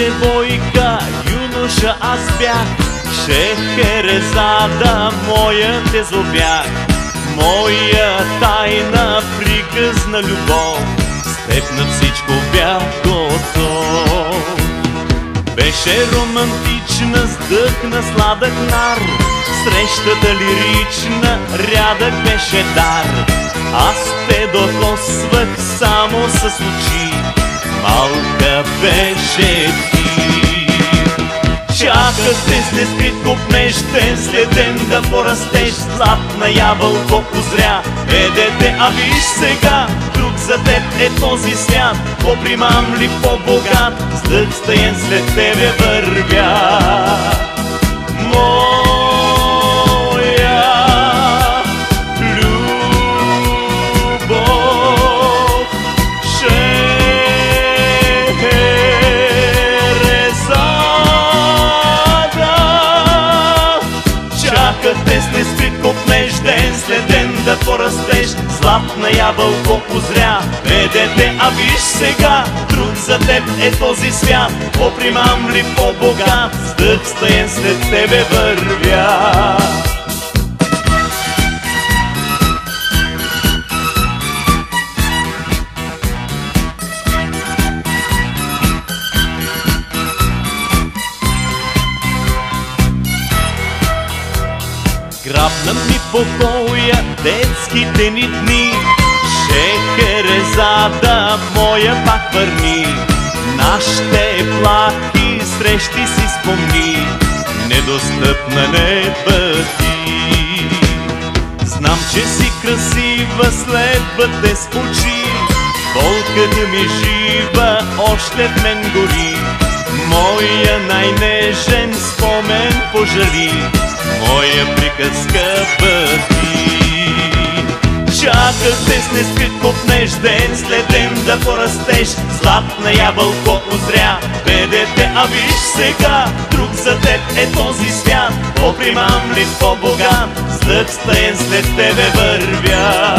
девойка, юноша аз бях, Шехерезада, моят езобях. Моя тайна приказна любов, с теб на всичко бях готов. Беше романтична, с дъх на сладък нар, срещата лирична, рядък беше дар. Аз те докосвах само с очи, малка беше ти. Чаках те с нескрит купнещен, след ден да порастеш, златна ябълко узря. Дете, а виж сега, друг за теб е този свят, по-примамлив, по-богат, с дъх стаен след тебе вървя. Те с нескрит купнещен, след ден да порастеш, златна ябълко узря. Дете, а виж сега, друг за теб е този свят, по-примамлив, по-богат, с дъх стаен след тебе вървя. Грабна ми покоя детските ни дни, Шехерезада, моя пак върни. Нашите плахи срещи си спомни, недостъпна не бъди. Знам, че си красива, следва те с очи, болката ми жива още в мен гори. Моя най-нежен спомен пожали, моя приказка бъди. Чаках те с нескрит купнещен, след ден да порастеш, златна ябълко узря. Дете, а виж сега, друг за теб е този свят, по-примамлив, по-богат, с дъх стаен след тебе вървя.